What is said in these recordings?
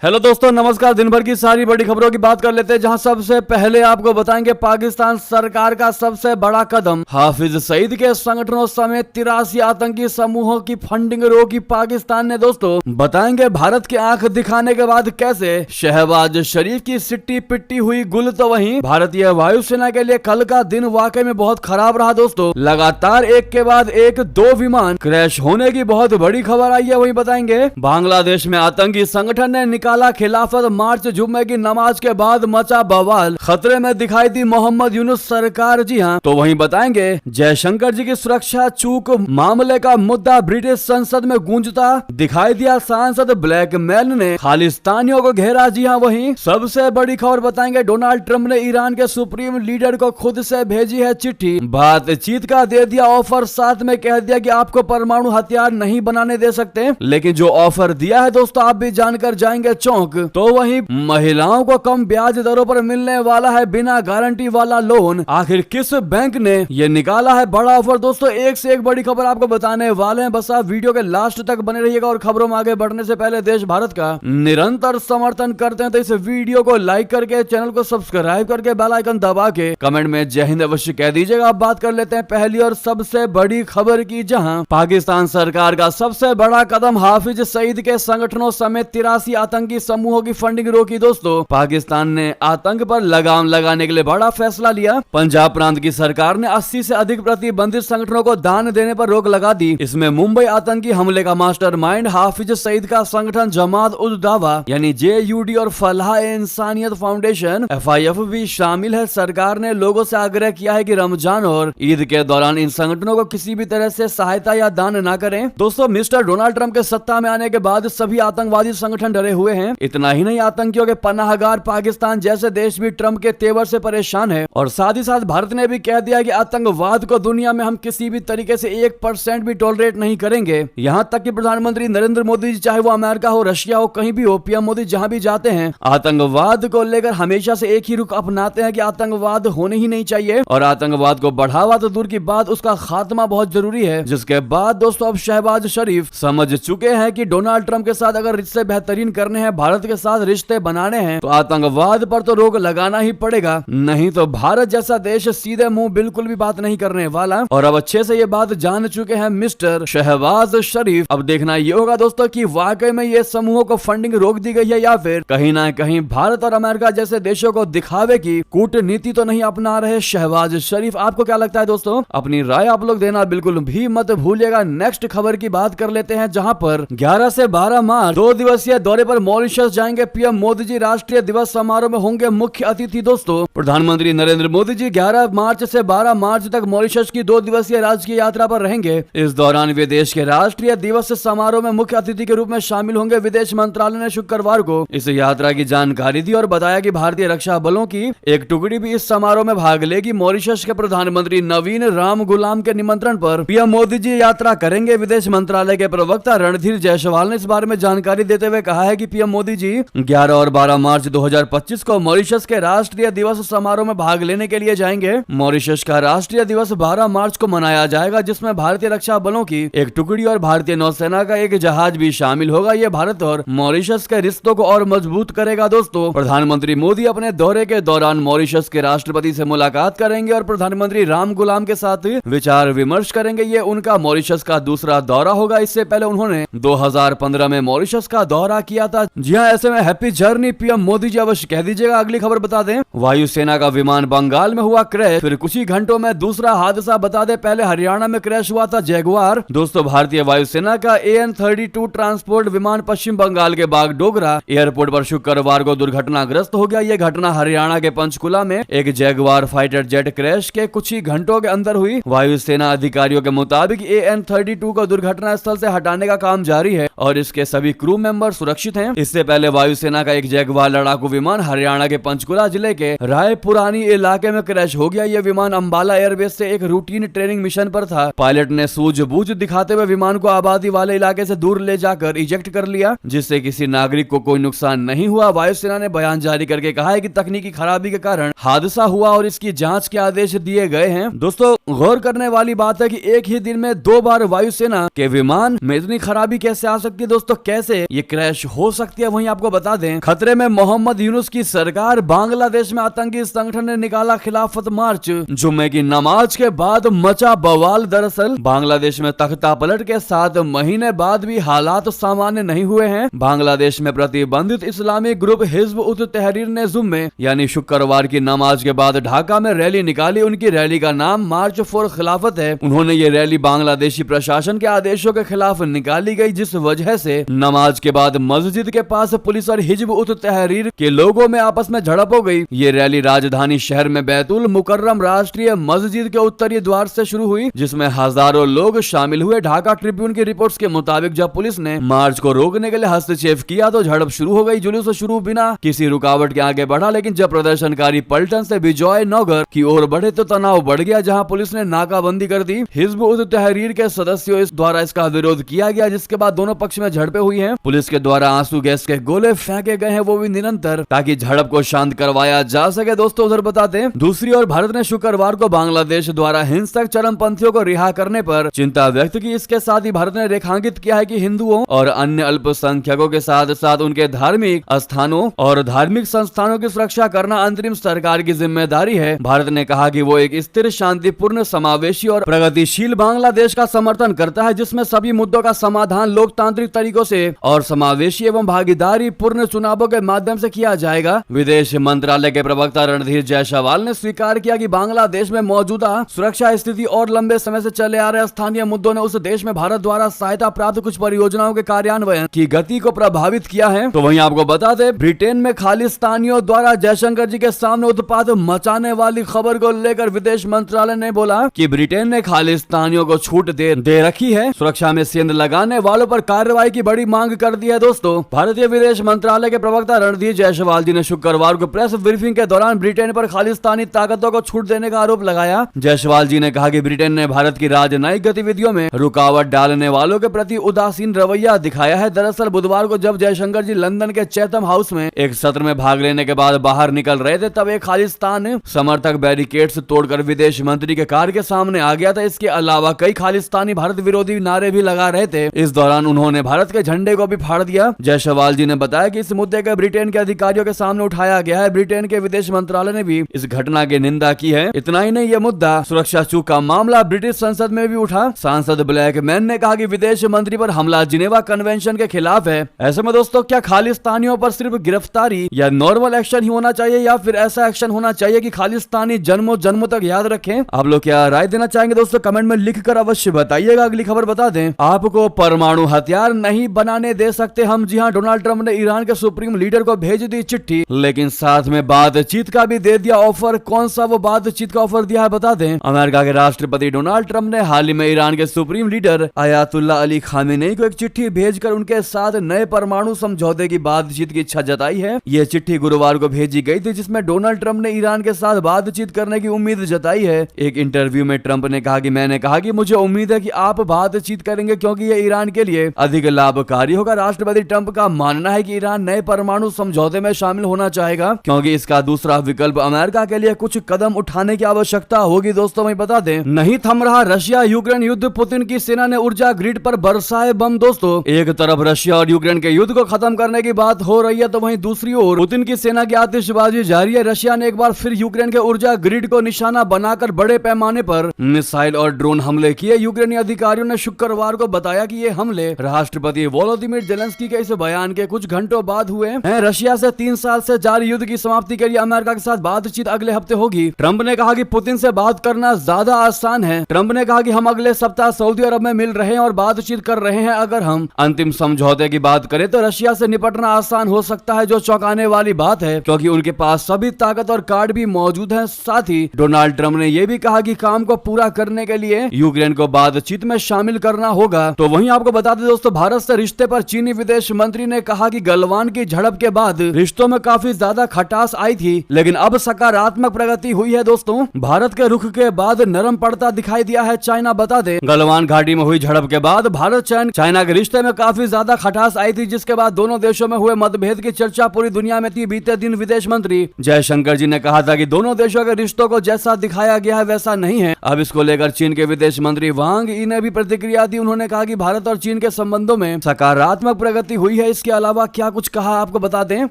Hello दोस्तों, नमस्कार। दिन भर की सारी बड़ी खबरों की बात कर लेते हैं, जहां सबसे पहले आपको बताएंगे पाकिस्तान सरकार का सबसे बड़ा कदम। हाफिज सईद के संगठनों समेत 83 आतंकी समूहों की फंडिंग रोकी पाकिस्तान ने। दोस्तों बताएंगे भारत की आंख दिखाने के बाद कैसे शहबाज शरीफ की सिट्टी पिट्टी हुई गुल। तो वहीं भारतीय वायुसेना के लिए कल का दिन वाकई में बहुत खराब रहा। दोस्तों लगातार एक के बाद एक 2 विमान क्रैश होने की बहुत बड़ी खबर आई है। वहीं बताएंगे बांग्लादेश में आतंकी संगठन ने निकाला खिलाफत मार्च। जुम्मे की नमाज के बाद मचा बवाल, खतरे में दिखाई दी मोहम्मद यूनुस सरकार। जी हां, तो वहीं बताएंगे जयशंकर जी की सुरक्षा चूक मामले का मुद्दा ब्रिटिश संसद में गूंजता दिखाई दिया। सांसद ब्लैकमेल ने खालिस्तानियों को घेरा। जी हां, वहीं सबसे बड़ी खबर बताएंगे डोनाल्ड ट्रंप ने ईरान के सुप्रीम लीडर को खुद से भेजी है चिट्ठी। बातचीत का दे दिया ऑफर, साथ में कह दिया कि आपको परमाणु हथियार नहीं बनाने दे सकते, लेकिन जो ऑफर दिया है दोस्तों आप भी जानकर जाएंगे चौंक। तो वहीं महिलाओं को कम ब्याज दरों पर मिलने वाला है बिना गारंटी वाला लोन। आखिर किस बैंक ने ये निकाला है बड़ा ऑफर? दोस्तों एक से एक बड़ी खबर आपको बताने वाले हैं, बस आप वीडियो के लास्ट तक बने रहिएगा। और खबरों में आगे बढ़ने से पहले देश भारत का निरंतर समर्थन करते हैं तो इस वीडियो को लाइक करके, चैनल को सब्सक्राइब करके, बेल आइकन दबा के कमेंट में जय हिंद अवश्य कह दीजिएगा। अब बात कर लेते हैं पहली और सबसे बड़ी खबर की, जहां पाकिस्तान सरकार का सबसे बड़ा कदम हाफिज सईद के संगठनों समेत 83 आतंकी समूहों की फंडिंग रोकी। दोस्तों पाकिस्तान ने आतंक पर लगाम लगाने के लिए बड़ा फैसला लिया। पंजाब प्रांत की सरकार ने 80 से अधिक प्रतिबंधित संगठनों को दान देने पर रोक लगा दी। इसमें मुंबई आतंकी हमले का मास्टरमाइंड हाफिज सईद का संगठन जमात उद दावा यानी JUD और फलाह-ए-इंसानियत फाउंडेशन FIF भी शामिल है। सरकार ने लोगों से आग्रह किया है कि रमजान और ईद के दौरान इन संगठनों को किसी भी तरह से सहायता या दान न करें। दोस्तों मिस्टर डोनाल्ड ट्रंप के सत्ता में आने के बाद सभी आतंकवादी संगठन डरे हुए हैं। इतना ही नहीं, आतंकियों के पनाहगार पाकिस्तान जैसे देश भी ट्रंप के तेवर से परेशान है। और साथ ही साथ भारत ने भी कह दिया कि आतंकवाद को दुनिया में हम किसी भी तरीके से 1% भी टॉलरेट नहीं करेंगे। यहाँ तक कि प्रधानमंत्री नरेंद्र मोदी जी, चाहे वो अमेरिका हो, रशिया हो, कहीं भी हो, PM मोदी जहाँ भी जाते हैं आतंकवाद को लेकर हमेशा से एक ही रुख अपनाते हैं कि आतंकवाद होने ही नहीं चाहिए और आतंकवाद को बढ़ावा तो दूर की बात, उसका खात्मा बहुत जरूरी है। जिसके बाद दोस्तों अब शहबाज शरीफ समझ चुके हैं कि डोनाल्ड ट्रंप के साथ अगर रिश्ते बेहतरीन करने हैं, भारत के साथ रिश्ते बनाने हैं, तो आतंकवाद पर तो रोक लगाना ही पड़ेगा, नहीं तो भारत जैसा देश सीधे मुंह बिल्कुल भी बात नहीं करने वाला। और अब अच्छे से ये बात जान चुके हैं मिस्टर शहबाज शरीफ। अब देखना ये होगा दोस्तों कि वाकई में ये समूहों को फंडिंग रोक दी गई है या फिर कहीं ना कहीं भारत और अमेरिका जैसे देशों को दिखावे की कूटनीति तो नहीं अपना रहे शहबाज शरीफ। आपको क्या लगता है दोस्तों? अपनी राय आप लोग देना बिल्कुल भी मत भूलिएगा। नेक्स्ट खबर की बात कर लेते हैं, जहां पर 11 से 12 मार्च 2 दिवसीय दौरे पर मॉरिशस जाएंगे PM मोदी जी। राष्ट्रीय दिवस समारोह में होंगे मुख्य अतिथि। दोस्तों प्रधानमंत्री नरेंद्र मोदी जी 11 मार्च से 12 मार्च तक मॉरिशस की 2 दिवसीय राजकीय यात्रा पर रहेंगे। इस दौरान वे देश के राष्ट्रीय दिवस समारोह में मुख्य अतिथि के रूप में शामिल होंगे। विदेश मंत्रालय ने शुक्रवार को इस यात्रा की जानकारी दी और बताया कि भारतीय रक्षा बलों की एक टुकड़ी भी इस समारोह में भाग लेगी। मॉरिशस के प्रधानमंत्री नवीन राम गुलाम के निमंत्रण पर PM मोदी जी यात्रा करेंगे। विदेश मंत्रालय के प्रवक्ता रणधीर जायसवाल ने इस बारे में जानकारी देते हुए कहा है कि PM मोदी जी 11 और 12 मार्च 2025 को मॉरिशस के राष्ट्रीय दिवस समारोह में भाग लेने के लिए जाएंगे। मॉरिशस का राष्ट्रीय दिवस 12 मार्च को मनाया जाएगा, जिसमें भारतीय रक्षा बलों की एक टुकड़ी और भारतीय नौसेना का एक जहाज भी शामिल होगा। यह भारत और मॉरिशस के रिश्तों को और मजबूत करेगा। दोस्तों प्रधानमंत्री मोदी अपने दौरे के दौरान मॉरिशस के राष्ट्रपति से मुलाकात करेंगे और प्रधानमंत्री राम गुलाम के साथ विचार विमर्श करेंगे। ये उनका मॉरिशस का दूसरा दौरा होगा। इससे पहले उन्होंने 2015 में मॉरिशस का दौरा किया था। जी हाँ, ऐसे में happy journey PM Modi ji अवश्य कह दीजिएगा। अगली खबर बता दें, वायुसेना का विमान बंगाल में हुआ क्रैश, फिर कुछ ही घंटों में दूसरा हादसा। बता दें पहले हरियाणा में क्रैश हुआ था जैगुआर। दोस्तों भारतीय वायुसेना का AN-32 ट्रांसपोर्ट विमान पश्चिम बंगाल के बागडोगरा एयरपोर्ट पर शुक्रवार को दुर्घटनाग्रस्त हो गया। यह घटना हरियाणा के पंचकुला में एक जैगुआर फाइटर जेट क्रैश के कुछ ही घंटों के अंदर हुई। वायुसेना अधिकारियों के मुताबिक AN-32 को दुर्घटना स्थल से हटाने का काम जारी है और इसके सभी क्रू मेंबर सुरक्षित हैं। इससे पहले वायुसेना का एक जैगुआर लड़ाकू विमान हरियाणा के पंचकुला जिले के रायपुरानी इलाके में क्रैश हो गया। यह विमान अंबाला एयरबेस से एक रूटीन ट्रेनिंग मिशन पर था। पायलट ने सूझबूझ दिखाते हुए विमान को आबादी वाले इलाके से दूर ले जाकर इजेक्ट कर लिया, जिससे किसी नागरिक को कोई नुकसान नहीं हुआ। वायुसेना ने बयान जारी करके कहा है कि तकनीकी खराबी के कारण हादसा हुआ और इसकी जांच के आदेश दिए गए हैं। दोस्तों गौर करने वाली बात है कि एक ही दिन में 2 बार वायुसेना के विमान में इतनी खराबी कैसे आ सकती है। दोस्तों कैसे ये क्रैश हो सकती सकती है। वहीं आपको बता दें, खतरे में मोहम्मद यूनुस की सरकार, बांग्लादेश में आतंकी संगठन ने निकाला खिलाफत मार्च, जुम्मे की नमाज के बाद मचा बवाल। दरअसल बांग्लादेश में तख्ता पलट के 7 महीने बाद भी हालात सामान्य नहीं हुए हैं। बांग्लादेश में प्रतिबंधित इस्लामी ग्रुप हिजब उत तहरीर ने जुम्मे यानी शुक्रवार की नमाज के बाद ढाका में रैली निकाली। उनकी रैली का नाम मार्च फॉर खिलाफत है। उन्होंने ये रैली बांग्लादेशी प्रशासन के आदेशों के खिलाफ निकाली गई, जिस वजह से नमाज के बाद मस्जिद के पास पुलिस और हिजब उत तहरीर के लोगों में आपस में झड़प हो गई। ये रैली राजधानी शहर में बैतुल मुकर्रम राष्ट्रीय मस्जिद के उत्तरी द्वार से शुरू हुई, जिसमें हजारों लोग शामिल हुए। ढाका ट्रिब्यून की रिपोर्ट्स के मुताबिक जब पुलिस ने मार्च को रोकने के लिए हस्तक्षेप किया तो झड़प शुरू हो गई। जुलूस शुरू बिना किसी रुकावट के आगे बढ़ा, लेकिन जब प्रदर्शनकारी पलटन से विजय नगर की ओर बढ़े तो तनाव बढ़ गया, जहां पुलिस ने नाकाबंदी कर दी। हिजब उत तहरीर के सदस्यों द्वारा इसका विरोध किया गया, जिसके बाद दोनों पक्ष में झड़पें हुई हैं। पुलिस के द्वारा आंसू गैस के गोले फेंके गए हैं, वो भी निरंतर, ताकि झड़प को शांत करवाया जा सके। दोस्तों उधर बताते हैं, दूसरी ओर भारत ने शुक्रवार को बांग्लादेश द्वारा हिंसक चरमपंथियों को रिहा करने पर चिंता व्यक्त की। इसके साथ ही भारत ने रेखांकित किया है कि हिंदुओं और अन्य अल्पसंख्यकों के साथ साथ उनके धार्मिक स्थानों और धार्मिक संस्थानों की सुरक्षा करना अंतरिम सरकार की जिम्मेदारी है। भारत ने कहा कि वो एक स्थिर, शांतिपूर्ण, समावेशी और प्रगतिशील बांग्लादेश का समर्थन करता है, जिसमें सभी मुद्दों का समाधान लोकतांत्रिक तरीकों से और समावेशी एवं भागीदारी पूर्ण चुनावों के माध्यम से किया जाएगा। विदेश मंत्रालय के प्रवक्ता रणधीर जायसवाल ने स्वीकार किया कि बांग्लादेश में मौजूदा सुरक्षा स्थिति और लंबे समय से चले आ रहे स्थानीय मुद्दों ने उस देश में भारत द्वारा सहायता प्राप्त कुछ परियोजनाओं के कार्यान्वयन की गति को प्रभावित किया है। तो वहीं आपको बता दें, ब्रिटेन में खालिस्तानियों द्वारा जयशंकर जी के सामने उत्पात मचाने वाली खबर को लेकर विदेश मंत्रालय ने बोला कि ब्रिटेन ने खालिस्तानियों को छूट दे रखी है। सुरक्षा में सेंध लगाने वालों पर कार्रवाई की बड़ी मांग कर दी है। दोस्तों, भारतीय विदेश मंत्रालय के प्रवक्ता रणधीर जायसवाल जी ने शुक्रवार को प्रेस ब्रीफिंग के दौरान ब्रिटेन पर खालिस्तानी ताकतों को छूट देने का आरोप लगाया। जायसवाल जी ने कहा कि ब्रिटेन ने भारत की राजनयिक गतिविधियों में रुकावट डालने वालों के प्रति उदासीन रवैया दिखाया है। दरअसल बुधवार को जब जयशंकर जी लंदन के चैथम हाउस में एक सत्र में भाग लेने के बाद बाहर निकल रहे थे, तब एक खालिस्तान समर्थक बैरिकेड्स तोड़कर विदेश मंत्री के कार के सामने आ गया था। इसके अलावा कई खालिस्तानी भारत विरोधी नारे भी लगा रहे थे। इस दौरान उन्होंने भारत के झंडे को भी फाड़ दिया। जायसवाल जी ने बताया कि इस मुद्दे को ब्रिटेन के अधिकारियों के सामने उठाया गया है। ब्रिटेन के विदेश मंत्रालय ने भी इस घटना की निंदा की है। इतना ही नहीं, यह मुद्दा सुरक्षा चूक का मामला ब्रिटिश संसद में भी उठा। सांसद ब्लैकमैन ने कहा कि विदेश मंत्री पर हमला जिनेवा कन्वेंशन के खिलाफ है। ऐसे में दोस्तों, क्या खालिस्तानियों पर सिर्फ गिरफ्तारी या नॉर्मल एक्शन ही होना चाहिए, या फिर ऐसा एक्शन होना चाहिए कि खालिस्तानी जन्मों जन्मों तक याद रखें? आप लोग क्या राय देना चाहेंगे दोस्तों? कमेंट में लिखकर अवश्य बताइएगा। अगली खबर बता दें, आपको परमाणु हथियार नहीं बनाने दे सकते हम। जी हां, डोनाल्ड ट्रंप ने ईरान के सुप्रीम लीडर को भेज दी चिट्ठी, लेकिन साथ में बातचीत का भी दे दिया ऑफर। कौन सा वो बातचीत का ऑफर दिया है बता दें। अमेरिका के राष्ट्रपति डोनाल्ड ट्रंप ने हाल ही में ईरान के supreme leader Ayatollah Ali Khamenei को एक चिट्ठी भेजकर उनके साथ नए परमाणु समझौते की बातचीत की इच्छा जताई है। यह चिट्ठी गुरुवार को भेजी गई थी, जिसमें डोनाल्ड ट्रंप ने ईरान के साथ बातचीत करने की उम्मीद जताई है। एक इंटरव्यू में ट्रंप ने कहा कि मैंने कहा कि मुझे उम्मीद है कि आप बातचीत करेंगे, क्योंकि यह ईरान के लिए अधिक लाभकारी होगा। राष्ट्रपति ट्रंप का मानना है कि ईरान नए परमाणु समझौते में शामिल होना चाहेगा, क्योंकि इसका दूसरा विकल्प अमेरिका के लिए कुछ कदम उठाने की आवश्यकता होगी। दोस्तों मैं बता दें, नहीं थम रहा रशिया यूक्रेन युद्ध, पुतिन की सेना ने ऊर्जा ग्रिड पर बरसाए बम। दोस्तों, एक तरफ रशिया और यूक्रेन के युद्ध को खत्म करने की बात हो रही है, तो वहीं दूसरी ओर पुतिन की सेना की आतिशबाजी जारी है। रशिया ने एक बार फिर यूक्रेन के ऊर्जा ग्रिड को निशाना बनाकर बड़े पैमाने पर मिसाइल और ड्रोन हमले किए। यूक्रेनी अधिकारियों ने शुक्रवार को बताया कि ये हमले राष्ट्रपति वोलोदिमीर जेलेंस्की के इस बयान के कुछ घंटों बाद हुए हैं। रशिया से 3 साल से जारी युद्ध की समाप्ति के लिए अमेरिका के साथ बातचीत अगले हफ्ते होगी। ट्रंप ने कहा कि पुतिन से बात करना ज्यादा आसान है। ट्रंप ने कहा कि हम अगले सप्ताह सऊदी अरब में मिल रहे हैं और बातचीत कर रहे हैं। अगर हम अंतिम समझौते की बात करें तो रशिया से निपटना आसान हो सकता है, जो चौंकाने वाली बात है, क्योंकि उनके पास सभी ताकत और कार्ड भी मौजूद है। साथ ही डोनाल्ड ट्रंप ने यह भी कहा कि काम को पूरा करने के लिए यूक्रेन को बातचीत में शामिल करना होगा। तो वहीं आपको बता दें दोस्तों, भारत से रिश्ते पर चीनी विदेश मंत्री ने कहा कि गलवान की झड़प के बाद रिश्तों में काफी ज्यादा खटास आई थी, लेकिन अब सकारात्मक प्रगति हुई है। दोस्तों, भारत के रुख के बाद नरम पड़ता दिखाई दिया है चाइना। बता दें, गलवान घाटी में हुई झड़प के बाद भारत चाइना के रिश्ते में काफी ज्यादा खटास आई थी, जिसके बाद दोनों देशों में हुए मतभेद की चर्चा पूरी दुनिया में थी। बीते दिन विदेश मंत्री जयशंकर जी ने कहा था कि दोनों देशों के रिश्तों को जैसा दिखाया गया है वैसा नहीं है। अब इसको लेकर चीन के विदेश मंत्री वांग यी ने भी प्रतिक्रिया दी। उन्होंने कहा कि भारत और चीन के संबंधों में सकारात्मक प्रगति हुई है। इसके अलावा क्या कुछ कहा आपको बता दें।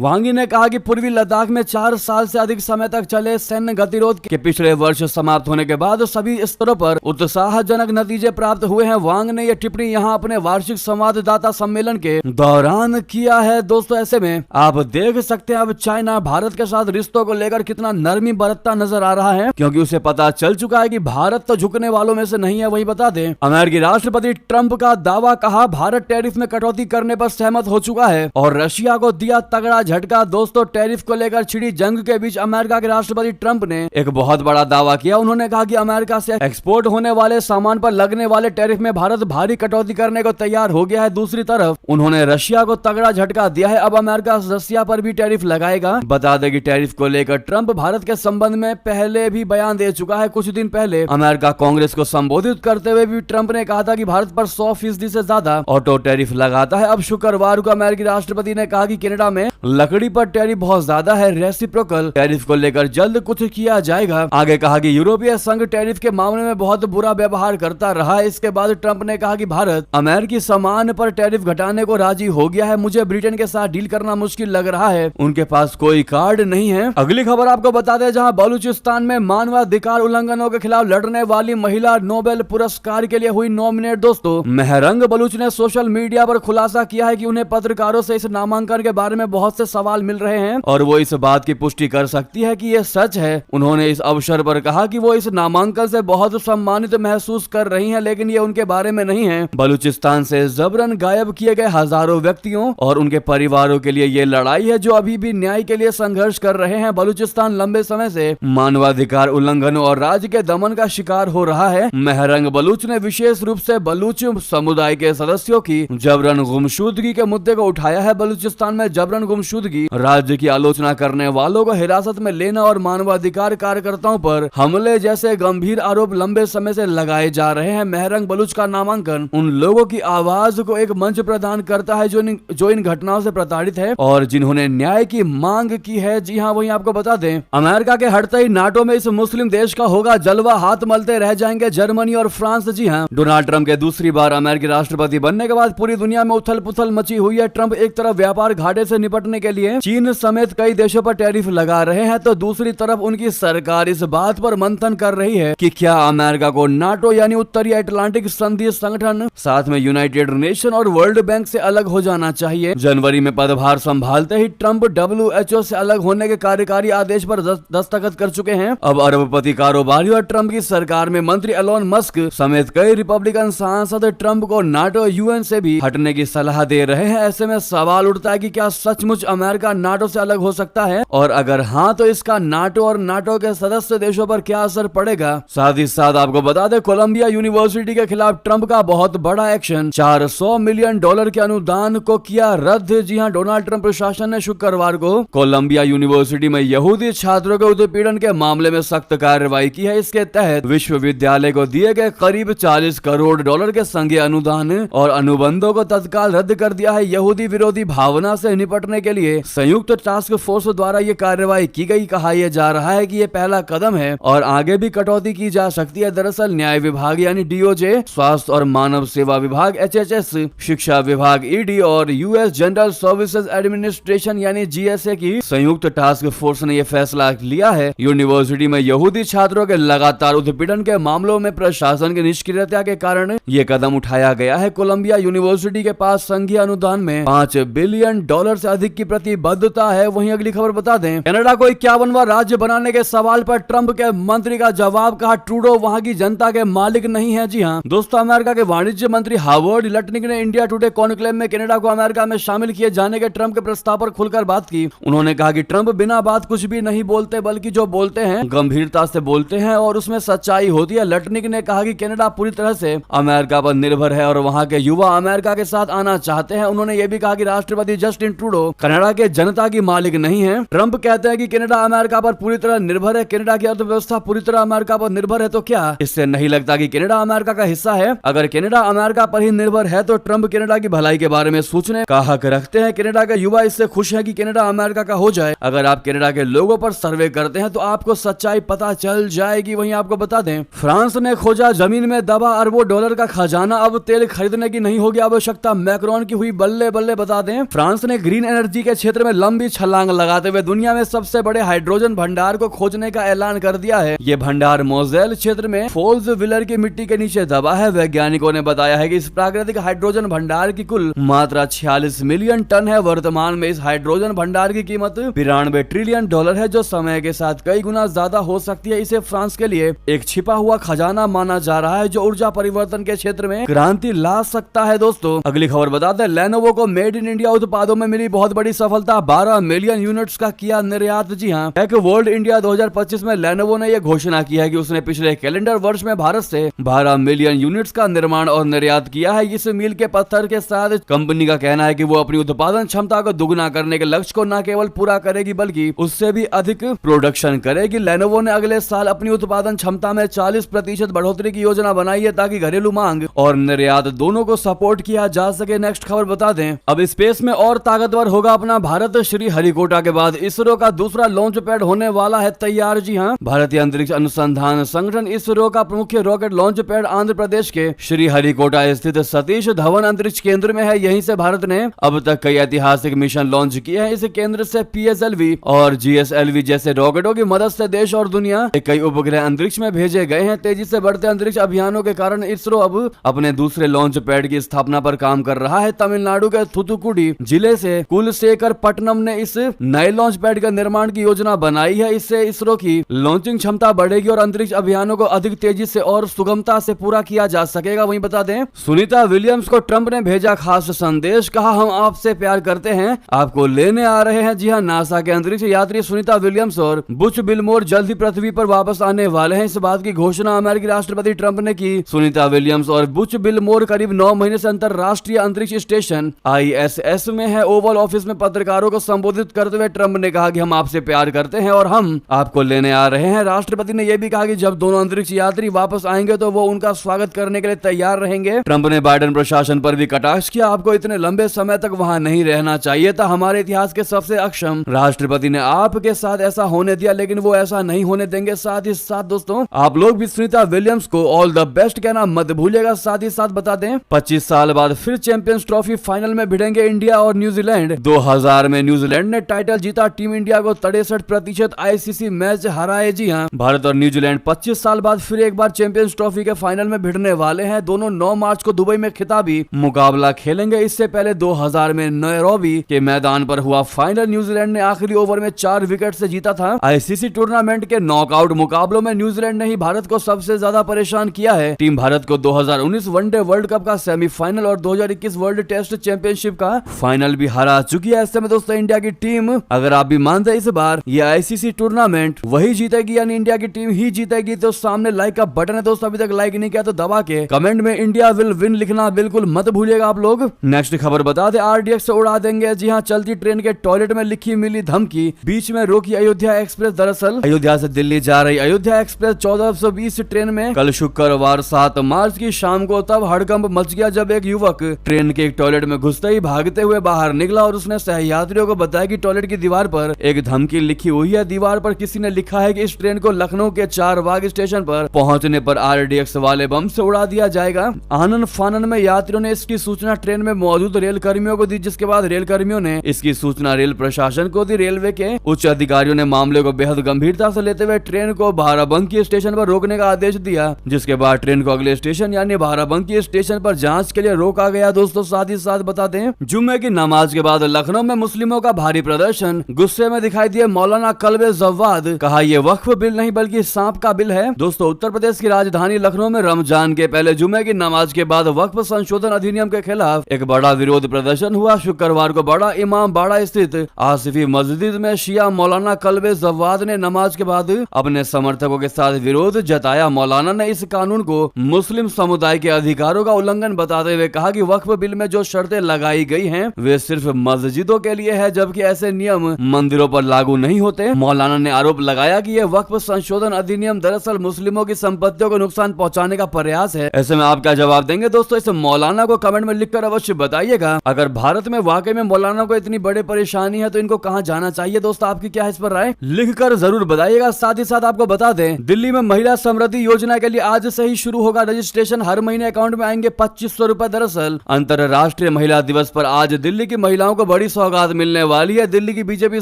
वांग यी ने कहा कि पूर्वी लद्दाख में 4 साल से अधिक समय तक चले सैन्य गतिरोध के पिछले वर्ष समाप्त होने के बाद सभी स्तरों पर उत्साहजनक नतीजे प्राप्त हुए हैं। वांग ने यह टिप्पणी यहां अपने वार्षिक संवाददाता सम्मेलन के दौरान किया है। दोस्तों ऐसे में आप देख सकते हैं अब चाइना भारत के साथ रिश्तों को लेकर कितना नरमी बरतता नजर आ रहा है, क्योंकि उसे पता चल चुका है कि भारत तो झुकने वालों में से नहीं है। वही बता दें, अमेरिकी राष्ट्रपति ट्रंप का दावा, कहा भारत टैरिफ में कटौती करने पर सहमत हो चुका है और रशिया को दिया तगड़ा झटका। दोस्तों टैरिफ को लेकर छिड़ी जंग के बीच अमेरिका के राष्ट्रपति ट्रंप ने एक बहुत बड़ा दावा किया। उन्होंने कहा कि अमेरिका से एक्सपोर्ट होने वाले सामान पर लगने वाले टैरिफ में भारत भारी कटौती करने को तैयार हो गया है। दूसरी तरफ उन्होंने रशिया को तगड़ा झटका दिया है। अब अमेरिका रशिया पर भी टैरिफ लगाएगा। बता दें कि टैरिफ को लेकर ट्रंप भारत के संबंध में पहले भी बयान दे चुका है। कुछ दिन पहले अमेरिका कांग्रेस को संबोधित करते हुए भी ट्रंप ने कहा था कि भारत पर 100% से ज्यादा ऑटो टैरिफ लगाता है। अब शुक्रवार को अमेरिकी राष्ट्रपति ने कहा कि कनाडा में लकड़ी पर टैरिफ बहुत ज्यादा है। रेसिप्रोकल टैरिफ को लेकर जल्द कुछ किया जाएगा। आगे कहा कि यूरोपीय संघ टैरिफ के मामले में बहुत बुरा व्यवहार करता रहा है। इसके बाद ट्रंप ने कहा कि भारत अमेरिकी सामान पर टैरिफ घटाने को राजी हो गया है। मुझे ब्रिटेन के साथ डील करना मुश्किल लग रहा है, उनके पास कोई कार्ड नहीं है। अगली खबर आपको बता दें, जहां बलूचिस्तान में मानवाधिकार उल्लंघनों के खिलाफ लड़ने वाली महिला नोबेल पुरस्कार के लिए हुई नॉमिनेट। दोस्तों मेहरंग बलूच ने सोशल मीडिया पर खुलासा किया है कि उन्हें पत्रकारों से इस नामांकन के बारे में बहुत से सवाल मिल रहे हैं और वो इस बात की पुष्टि कर सकती है कि यह सच है। उन्होंने इस अवसर पर कहा कि वो इस नामांकन से बहुत सम्मानित महसूस कर रही हैं, लेकिन ये उनके बारे में नहीं है। बलूचिस्तान से जबरन गायब किए गए हजारों व्यक्तियों और उनके परिवारों के लिए ये लड़ाई है जो अभी भी न्याय के लिए संघर्ष कर रहे हैं। बलूचिस्तान लंबे समय से मानवाधिकार उल्लंघनों और राज्य के दमन का शिकार हो रहा है। मेहरंग बलूच ने विशेष रूप से बलूच समुदाय के सदस्यों की जबरन गुमशुदगी के मुद्दे को उठाया है। बलूचिस्तान में जबरन गुमशुदगी, राज्य की आलोचना करने वालों को हिरासत में लेना और मानवाधिकार कार्यकर्ताओं पर हमले जैसे गंभीर आरोप लंबे समय से लगाए जा रहे हैं। मेहरंग बलूच का नामांकन उन लोगों की आवाज को एक मंच प्रदान करता है जो इन घटनाओं से प्रताड़ित है और जिन्होंने न्याय की मांग की है। जी हाँ, वहीं आपको बता दें, अमेरिका के हटते ही नाटो में इस मुस्लिम देश का होगा जलवा, हाथ मलते रह जाएंगे जर्मनी और फ्रांस। जी हाँ, डोनाल्ड ट्रंप के दूसरी बार अमेरिकी राष्ट्रपति बनने के बाद पूरी दुनिया में उथल पुथल मची हुई है। ट्रंप एक तरफ व्यापार घाटे से निपटने के लिए चीन समेत कई देशों पर टैरिफ लगा रहे हैं, तो दूसरी तरफ उनकी सरकार इस बात पर मंथन कर रही है कि क्या अमेरिका को नाटो यानी उत्तरी अटलांटिक संधि संगठन, साथ में यूनाइटेड नेशन और वर्ल्ड बैंक से अलग हो जाना चाहिए। जनवरी में पदभार संभालते ही ट्रंप WHO से अलग होने के कार्यकारी आदेश पर दस्तखत कर चुके हैं। अब अरबपति कारोबारी और ट्रंप की सरकार में मंत्री एलोन मस्क समेत कई रिपब्लिकन सांसद ट्रंप को नाटो UN से भी हटने की सलाह दे रहे हैं। ऐसे में सवाल उठता है कि क्या सचमुच अमेरिका नाटो से अलग हो सकता है, और अगर हाँ तो इसका नाटो और नाटो के सदस्य देशों पर क्या असर पड़ेगा। साथ ही साथ आपको बता दें, कोलंबिया यूनिवर्सिटी के खिलाफ ट्रंप का बहुत बड़ा एक्शन, $400 मिलियन के अनुदान को किया रद्द। जी हाँ, डोनाल्ड ट्रंप प्रशासन ने शुक्रवार को कोलंबिया यूनिवर्सिटी में यहूदी छात्रों के उत्पीड़न के मामले में सख्त कार्रवाई की है। इसके तहत विश्वविद्यालय को दिए गए करीब $40 करोड़ के संघीय अनुदान और अनुबंधों को तत्काल रद्द कर दिया है। यहूदी विरोधी भावना से निपटने के लिए संयुक्त टास्क फोर्स द्वारा ये कार्रवाई की गई। कहा यह जा रहा है कि ये पहला कदम है और आगे भी कटौती की जा सकती है। दरअसल न्याय विभाग यानी DOJ, स्वास्थ्य और मानव सेवा विभाग HHS, शिक्षा विभाग ED और US जनरल सर्विसेज एडमिनिस्ट्रेशन यानी GSA की संयुक्त टास्क फोर्स ने यह फैसला लिया है। यूनिवर्सिटी में यहूदी छात्रों के लगातार उत्पीड़न के मामलों में प्रशासन की निष्क्रियता के कारण ये कदम उठाया गया है। कोलंबिया यूनिवर्सिटी के पास संघीय अनुदान में $5 बिलियन से अधिक की प्रतिबद्धता है। वहीं अगली खबर बता दें, कनाडा को 51वां राज्य बनाने के सवाल पर ट्रंप के मंत्री का जवाब, कहा ट्रूडो वहां की जनता के मालिक नहीं है। जी हाँ दोस्तों, अमेरिका के वाणिज्य मंत्री हावर्ड लटनिक ने इंडिया टुडे कॉन्क्लेव में कनाडा को अमेरिका में शामिल किए जाने के ट्रंप के प्रस्ताव पर खुलकर बात की। उन्होंने कहा कि ट्रंप बिना बात कुछ भी नहीं बोलते, बल्कि जो बोलते हैं गंभीरता से बोलते हैं और उसमें सच्चाई होती है। लटनिक ने कहा कि कनाडा पूरी तरह से अमेरिका पर निर्भर है और वहां के युवा अमेरिका के साथ आना चाहते हैं। उन्होंने ये भी कहा कि राष्ट्रपति जस्टिन ट्रूडो कनाडा के जनता की मालिक नहीं है। ट्रंप कहते हैं कि कनाडा अमेरिका पर पूरी तरह निर्भर है, कनाडा की अर्थव्यवस्था पूरी तरह अमेरिका पर निर्भर है, तो क्या इससे नहीं लगता कि कनाडा अमेरिका का हिस्सा है? अगर कनाडा अमेरिका पर ही निर्भर है तो ट्रंप कनाडा की भलाई के बारे में सोचने का हक रखते हैं। कनाडा के युवा इससे खुश है कि कनाडा अमेरिका का हो जाए। अगर आप कनाडा के लोगों पर सर्वे करते हैं तो आपको सच्चाई पता चल जाएगी। वहीं आपको बता दें, फ्रांस ने खोजा जमीन में दबा $अरबों का खजाना, अब तेल खरीदने की नहीं होगी आवश्यकता। मैक्रोन की हुई बल्ले बल्ले बल्ले बता दें, फ्रांस ने ग्रीन एनर्जी के क्षेत्र में लंबी छलांग लगाते हुए दुनिया में सबसे बड़े हाइड्रोजन भंडार को खोजने का ऐलान कर दिया है। ये भंडार मोजेल क्षेत्र में फोल्स विलर की मिट्टी के नीचे दबा है। वैज्ञानिकों ने बताया है कि इस प्राकृतिक हाइड्रोजन भंडार की कुल मात्रा 46 मिलियन टन है। वर्तमान में इस हाइड्रोजन भंडार की कीमत 92 ट्रिलियन डॉलर है, जो समय के साथ कई गुना ज्यादा हो सकती है। इसे फ्रांस के लिए एक छिपा हुआ खजाना माना जा रहा है, जो ऊर्जा परिवर्तन के क्षेत्र में क्रांति ला सकता है। दोस्तों अगली खबर बताते हैं, लेनोवो को मेड इन इंडिया उत्पादों में मिली बहुत बड़ी सफलता, 12 मिलियन यूनिट्स का किया निर्यात। जी हाँ, टेक वर्ल्ड इंडिया 2025 में लेनोवो ने यह घोषणा की है कि उसने पिछले कैलेंडर वर्ष में भारत से 12 मिलियन यूनिट्स का निर्माण और निर्यात किया है। इस मील के पत्थर के साथ कंपनी का कहना है कि वो अपनी उत्पादन क्षमता को दुगुना करने के लक्ष्य को न केवल पूरा करेगी बल्कि उससे भी अधिक प्रोडक्शन करेगी। लेनोवो ने अगले साल अपनी उत्पादन क्षमता में 40% बढ़ोतरी की योजना बनाई है, ताकि घरेलू मांग और निर्यात दोनों को सपोर्ट किया जा सके। नेक्स्ट खबर बता दें, अब स्पेस में और ताकतवर होगा अपना भारत। श्री हरिकोटा के बाद इसरो का दूसरा लॉन्च पैड होने वाला है तैयार। जी हाँ, भारतीय अंतरिक्ष अनुसंधान संगठन इसरो का मुख्य rocket launch pad Andhra Pradesh के श्री हरिकोटा स्थित सतीश धवन अंतरिक्ष केंद्र में है। यहीं से भारत ने अब तक कई ऐतिहासिक मिशन लॉन्च किए हैं। इस केंद्र से PSLV और GSLV जैसे रॉकेटों की मदद से देश और दुनिया के कई उपग्रह अंतरिक्ष में भेजे गए हैं। तेजी से बढ़ते अंतरिक्ष अभियानों के कारण इसरो अब अपने दूसरे लॉन्च पैड की स्थापना पर काम कर रहा है। तमिलनाडु के थुथुकुडी जिले से कुलशेखर पट्टनम ने इस नए लॉन्च पैड का निर्माण की योजना बनाई है। इससे इसरो की लॉन्चिंग क्षमता बढ़ेगी और अंतरिक्ष अभियानों को अधिक तेजी से और सुगमता से पूरा किया जा सकेगा। वहीं बता दें, सुनीता विलियम्स को ट्रंप ने भेजा खास संदेश, कहा हम आपसे प्यार करते हैं, आपको लेने आ रहे हैं। जी हां, नासा के अंतरिक्ष यात्री सुनीता विलियम्स और बुच बिलमोर जल्द ही पृथ्वी पर वापस आने वाले हैं। इस बात की घोषणा अमेरिकी राष्ट्रपति ट्रंप ने की। सुनीता विलियम्स और बुच बिलमोर करीब 9 महीने से अंतरराष्ट्रीय अंतरिक्ष स्टेशन ISS में है। ओवल ऑफिस में पत्रकारों को संबोधित करते हुए ट्रंप ने कहा कि हम आपसे प्यार करते हैं और हम आपको लेने आ रहे हैं। राष्ट्रपति ने यह भी कहा कि जब दोनों अंतरिक्ष यात्री वापस आएंगे तो वो उनका स्वागत करने के लिए तैयार रहेंगे। ट्रंप ने बाइडेन प्रशासन पर भी कटाक्ष किया, आपको इतने लंबे समय तक वहां नहीं रहना चाहिए था। हमारे इतिहास के सबसे अक्षम राष्ट्रपति ने आपके साथ ऐसा होने दिया, लेकिन वो ऐसा नहीं होने देंगे। साथ ही साथ दोस्तों, आप लोग भी सुनीता विलियम्स को ऑल द बेस्ट कहना मत भूलिएगा। साथ ही साथ बता दें, 25 साल बाद फिर चैंपियंस ट्रॉफी फाइनल में भिड़ेंगे इंडिया और न्यूजीलैंड। 2000 में न्यूजीलैंड ने टाइटल जीता, टीम इंडिया को 63% ICC मैच हराए। जी हाँ, भारत और न्यूजीलैंड 25 साल बाद फिर एक बार चैंपियंस ट्रॉफी के फाइनल में भिड़ने वाले हैं। दोनों 9 मार्च को दुबई में खिताबी मुकाबला खेलेंगे। इससे पहले 2000 में नैरोबी के मैदान पर हुआ फाइनल न्यूजीलैंड ने आखिरी ओवर में 4 विकेट से जीता था। ICC टूर्नामेंट के नॉकआउट मुकाबलों में न्यूजीलैंड ने ही भारत को सबसे ज्यादा परेशान किया है। टीम भारत को 2019 वनडे वर्ल्ड कप का सेमीफाइनल और 2021 वर्ल्ड टेस्ट चैंपियनशिप का फाइनल भी हरा चुकी है। ऐसे में दोस्तों, इंडिया की टीम, अगर आप भी मानते हैं इस बार ये ICC टूर्नामेंट वही जीतेगी, यानी इंडिया की टीम ही जीतेगी, तो सामने लाइक का बटन है दोस्तों, अभी तक लाइक नहीं किया तो दबा के कमेंट में इंडिया विल विन लिखना बिल्कुल मत भूलिएगा आप लोग। नेक्स्ट खबर बता दे, RDX से उड़ा देंगे। जी हाँ, चलती ट्रेन के टॉयलेट में लिखी मिली धमकी, बीच में रोकी अयोध्या एक्सप्रेस। दरअसल अयोध्या से दिल्ली जा रही अयोध्या एक्सप्रेस 1420 ट्रेन में कल शुक्रवार 7 मार्च की शाम को तब हड़कंप मच गया जब एक युवक ट्रेन के एक टॉयलेट में घुसते ही भागते हुए बाहर निकला और उसने सहयात्रियों को बताया कि टॉयलेट की दीवार पर एक धमकी लिखी हुई है। दीवार पर किसी ने लिखा है कि इस ट्रेन को लखनऊ के 4 बाग स्टेशन पर पहुंचने पर RDX वाले बम से उड़ा दिया जाएगा। आनन फानन में यात्रियों ने इसकी सूचना ट्रेन में मौजूद रेल कर्मियों को दी, जिसके बाद रेल कर्मियों ने इसकी सूचना रेल प्रशासन को दी। रेलवे के उच्च अधिकारियों ने मामले को बेहद गंभीरता से लेते हुए ट्रेन को बाराबंकी स्टेशन पर रोकने का आदेश दिया, जिसके बाद ट्रेन को अगले स्टेशन यानी बाराबंकी स्टेशन पर जांच के लिए रोका गया। दोस्तों साथ ही साथ बता दें, जुम्मे की नमाज के बाद लखनऊ में मुस्लिमों का भारी प्रदर्शन, गुस्से में दिखाई दिए मौलाना कल्बे जव्वाद, कहा यह वक्फ बिल नहीं बल्कि सांप का बिल है। दोस्तों, उत्तर प्रदेश की राजधानी लखनऊ में रमजान के पहले जुम्मे की नमाज के बाद वक्फ संशोधन अधिनियम के खिलाफ एक बड़ा विरोध प्रदर्शन हुआ। शुक्रवार को बड़ा इमाम बाड़ा स्थित आसिफी मस्जिद में शिया मौलाना कल्बे जव्वाद ने नमाज के बाद अपने समर्थकों के साथ विरोध जताया। मौलाना ने इस कानून को मुस्लिम समुदाय के अधिकारों का उल्लंघन बताते हुए कहा कि वक्फ बिल में जो शर्तें लगाई गई हैं वे सिर्फ मस्जिदों के लिए है, जबकि ऐसे नियम मंदिरों पर लागू नहीं होते। मौलाना ने आरोप लगाया कि यह वक्फ संशोधन अधिनियम दरअसल मुस्लिमों की संपत्तियों को नुकसान पहुंचाने का प्रयास है। ऐसे में आप क्या जवाब देंगे दोस्तों? इस मौलाना को कमेंट में लिखकर अवश्य बताइएगा। अगर भारत में वाकई में मौलाना को इतनी बड़ी परेशानी है तो इनको कहां जाना चाहिए? दोस्तों आपकी क्या है इस पर राय? लिखकर जरूर बताइएगा। साथ ही साथ आपको बता दें, दिल्ली में महिला समृद्धि योजना के लिए आज से ही शुरू होगा रजिस्ट्रेशन। हर महीने अकाउंट में आएंगे 2500 रुपए। दरअसल अंतरराष्ट्रीय महिला दिवस पर आज दिल्ली की महिलाओं को बड़ी सौगात मिलने वाली है। दिल्ली की बीजेपी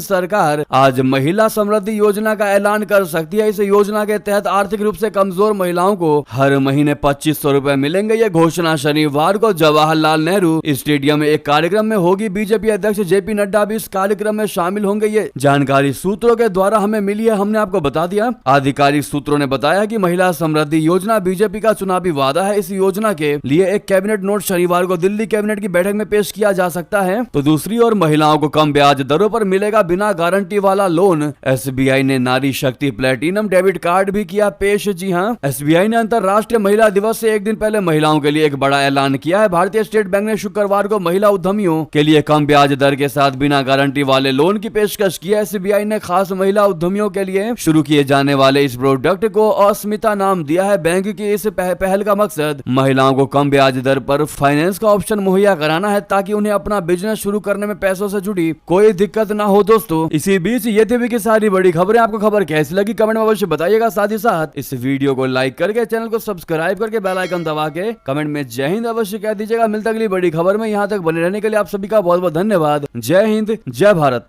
सरकार आज महिला समृद्धि योजना का ऐलान कर सकती है। इस योजना के तहत आर्थिक रूप से कमजोर महिलाओं को हर महीने 2500 रुपए मिलेंगे। ये घोषणा शनिवार को जवाहरलाल नेहरू स्टेडियम में एक कार्यक्रम में होगी। बीजेपी अध्यक्ष जेपी नड्डा भी इस कार्यक्रम में शामिल होंगे। ये जानकारी सूत्रों के द्वारा हमें मिली है, हमने आपको बता दिया। आधिकारिक सूत्रों ने बताया कि महिला समृद्धि योजना बीजेपी का चुनावी वादा है। इस योजना के लिए एक कैबिनेट नोट शनिवार को दिल्ली कैबिनेट की बैठक में पेश किया जा सकता है। तो दूसरी ओर महिलाओं को कम ब्याज दरों पर मिलेगा बिना गारंटी वाला लोन। एसबीआई ने नारी शक्ति प्लेटिनम डेबिट कार्ड भी किया पेश। जी हां, एसबीआई ने अंतर्राष्ट्रीय महिला दिवस से एक दिन पहले महिलाओं के लिए एक बड़ा ऐलान किया है। भारतीय स्टेट बैंक ने शुक्रवार को महिला उद्यमियों के लिए कम ब्याज दर के साथ बिना गारंटी वाले लोन की पेशकश की है। एसबीआई ने खास महिला उद्यमियों के लिए शुरू किए जाने वाले इस प्रोडक्ट को अस्मिता नाम दिया है। बैंक की इस पहल का मकसद महिलाओं को कम ब्याज दर पर फाइनेंस का ऑप्शन मुहैया कराना है, ताकि उन्हें अपना बिजनेस शुरू करने में पैसों से जुड़ी कोई दिक्कत ना हो। दोस्तों, इसी बीच ये थी की सारी बड़ी खबरें। आपको खबर कैसी लगी कमेंट में अवश्य बताइएगा। साथ ही साथ इस वीडियो को लाइक करके चैनल को सब्सक्राइब करके बेल आइकन दबा के कमेंट में जय हिंद अवश्य कह दीजिएगा। मिलता अगली बड़ी खबर में। यहाँ तक बने रहने के लिए आप सभी का बहुत बहुत धन्यवाद। जय हिंद, जय भारत।